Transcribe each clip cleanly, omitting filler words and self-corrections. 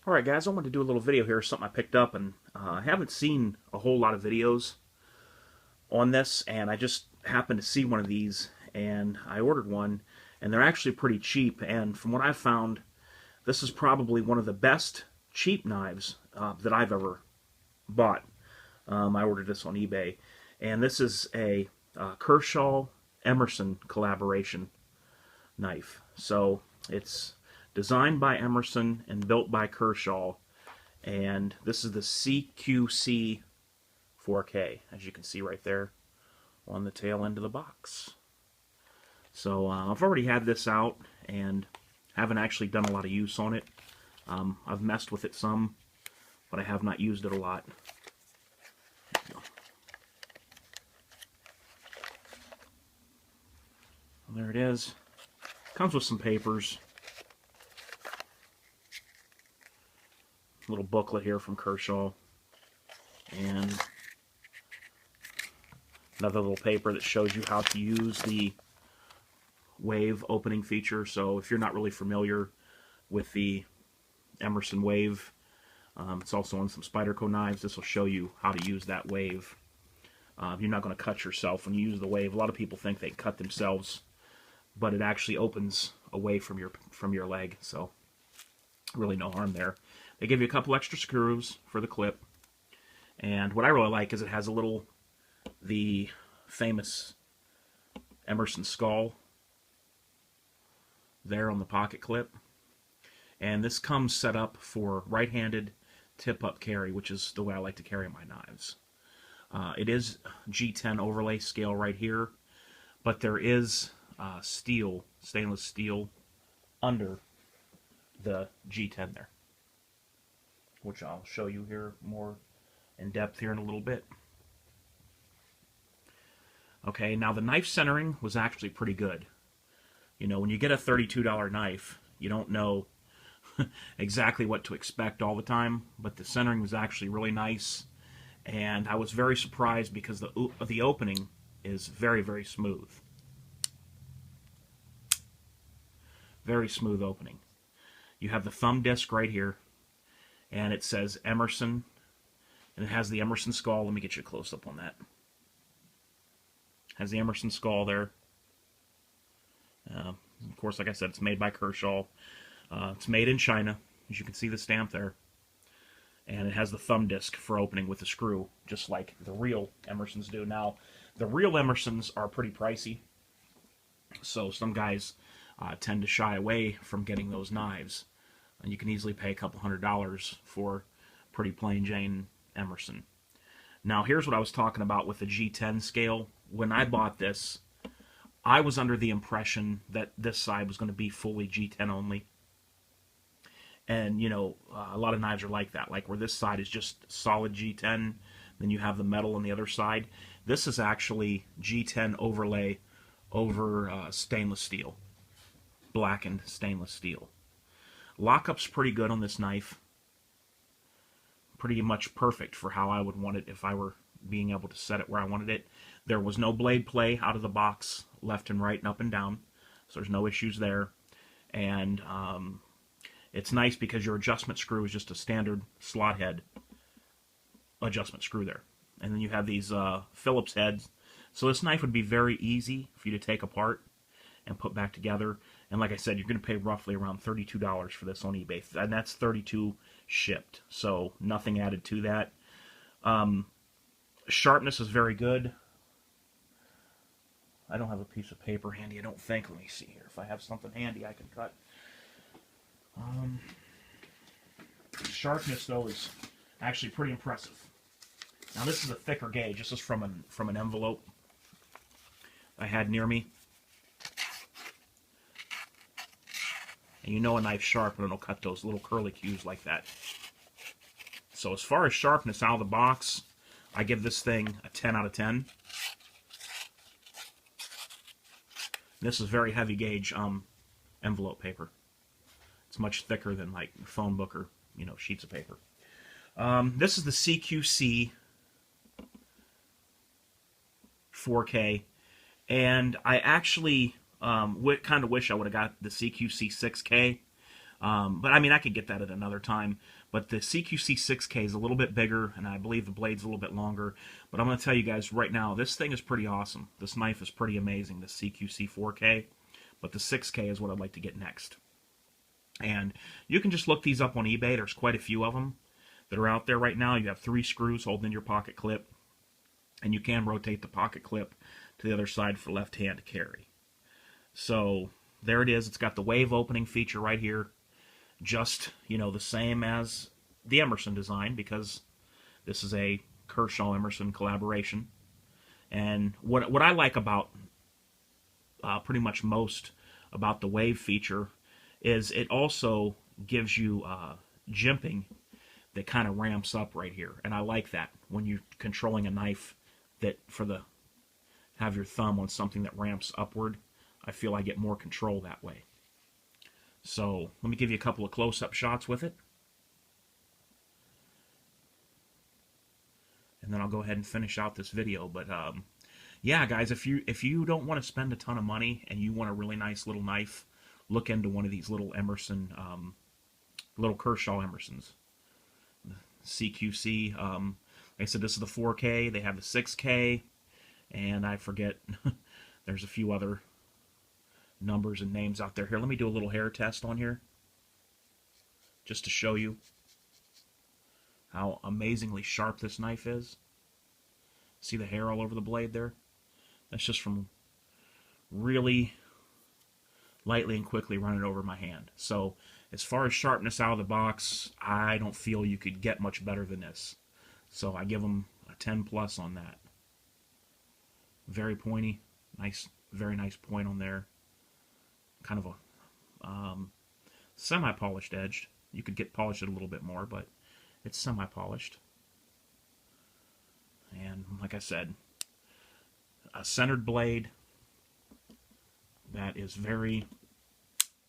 Alright guys, I wanted to do a little video here, something I picked up, and I haven't seen a whole lot of videos on this, and I just happened to see one of these, and I ordered one, and they're actually pretty cheap, and from what I've found, this is probably one of the best cheap knives that I've ever bought. I ordered this on eBay, and this is a Kershaw Emerson collaboration knife. So it's designed by Emerson and built by Kershaw, and this is the CQC-4K, as you can see right there on the tail end of the box. So I've already had this out and haven't actually done a lot of use on it. I've messed with it some, but I have not used it a lot. There it is. Comes with some papers. Little booklet here from Kershaw. And another little paper that shows you how to use the wave opening feature. So if you're not really familiar with the Emerson wave, it's also on some Spyderco knives. This will show you how to use that wave. You're not going to cut yourself when you use the wave. A lot of people think they cut themselves, but it actually opens away from your leg, so really no harm there. They give you a couple extra screws for the clip, and what I really like is it has the famous Emerson skull there on the pocket clip, and this comes set up for right-handed tip-up carry, which is the way I like to carry my knives. It is G10 overlay scale right here, but there is stainless steel under the G10 there, which I'll show you here more in depth here in a little bit. Okay, now the knife centering was actually pretty good. You know, when you get a $32 knife, you don't know exactly what to expect all the time, but the centering was actually really nice, and I was very surprised because the opening is very, very smooth. Very smooth opening. You have the thumb disc right here, and it says Emerson, and it has the Emerson skull. Let me get you a close-up on that. Has the Emerson skull there. Of course, like I said, it's made by Kershaw. It's made in China, as you can see the stamp there. And it has the thumb disc for opening with the screw, just like the real Emersons do. Now, the real Emersons are pretty pricey, so some guys tend to shy away from getting those knives. And you can easily pay a couple $100s for pretty plain Jane Emerson. Now, here's what I was talking about with the G10 scale. When I bought this, I was under the impression that this side was going to be fully G10 only. And, you know, a lot of knives are like that, like where this side is just solid G10, then you have the metal on the other side. This is actually G10 overlay over stainless steel, blackened stainless steel. Lockup's pretty good on this knife. Pretty much perfect for how I would want it if I were being able to set it where I wanted it. There was no blade play out of the box, left and right and up and down, so there's no issues there. And it's nice because your adjustment screw is just a standard slot head adjustment screw there. And then you have these Phillips heads. So this knife would be very easy for you to take apart and put back together. And like I said, you're going to pay roughly around $32 for this on eBay. And that's $32 shipped. So nothing added to that. Sharpness is very good. I don't have a piece of paper handy, I don't think. Let me see here. If I have something handy, I can cut. Sharpness, though, is actually pretty impressive. Now, this is a thicker gauge. This is from an envelope I had near me. And you know a knife's sharp when it'll cut those little curly cues like that. So as far as sharpness out of the box, I give this thing a 10 out of 10. This is very heavy gauge envelope paper. It's much thicker than like phone book or, you know, sheets of paper. This is the CQC 4K, and I actually kind of wish I would have got the CQC 6K. But I mean, I could get that at another time. But the CQC-6K is a little bit bigger, and I believe the blade's a little bit longer. But I'm going to tell you guys right now, this thing is pretty awesome. This knife is pretty amazing, the CQC-4K. But the 6K is what I'd like to get next. And you can just look these up on eBay. There's quite a few of them that are out there right now. You have 3 screws holding in your pocket clip, and you can rotate the pocket clip to the other side for left-hand carry. So there it is. It's got the wave opening feature right here, just, you know, the same as the Emerson design, because this is a Kershaw-Emerson collaboration. And what I like about pretty much most about the wave feature is it also gives you jimping that kind of ramps up right here. And I like that when you're controlling a knife that have your thumb on something that ramps upward. I feel I get more control that way. So let me give you a couple of close-up shots with it. And then I'll go ahead and finish out this video. But yeah, guys, if you don't want to spend a ton of money and you want a really nice little knife, look into one of these little Emerson, little Kershaw Emersons. CQC, like I said, this is the 4K. They have the 6K, and I forget, there's a few other numbers and names out there. Here, let me do a little hair test on here, just to show you how amazingly sharp this knife is. See the hair all over the blade there? That's just from really lightly and quickly running over my hand. So as far as sharpness out of the box, I don't feel you could get much better than this. So I give them a 10 plus on that. Very pointy, nice, very nice point on there. Kind of a semi-polished edge. You could get polished a little bit more, but it's semi-polished. And like I said, a centered blade that is very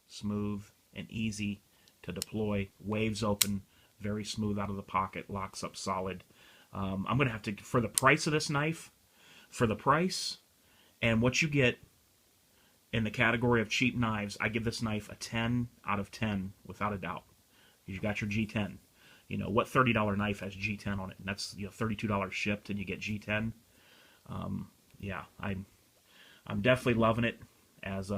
smooth and easy to deploy. Waves open, very smooth out of the pocket, locks up solid. I'm going to have to, for the price of this knife, for the price and what you get in the category of cheap knives, I give this knife a 10 out of 10 without a doubt. You got your G10. You know, what $30 knife has G10 on it? And that's, you know, $32 shipped and you get G10. Yeah, I'm definitely loving it as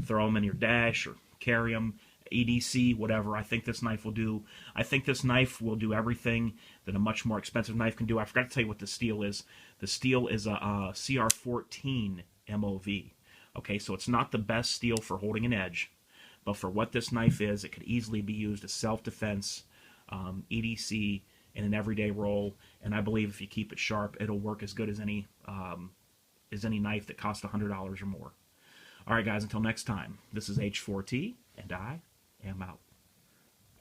throw them in your dash or carry them, EDC, whatever. I think this knife will do. I think this knife will do everything that a much more expensive knife can do. I forgot to tell you what the steel is. The steel is a CR14 MOV. Okay, so it's not the best steel for holding an edge, but for what this knife is, it could easily be used as self-defense, EDC, in an everyday roll. And I believe if you keep it sharp, it'll work as good as any knife that costs $100 or more. All right, guys, until next time, this is H4T, and I am out.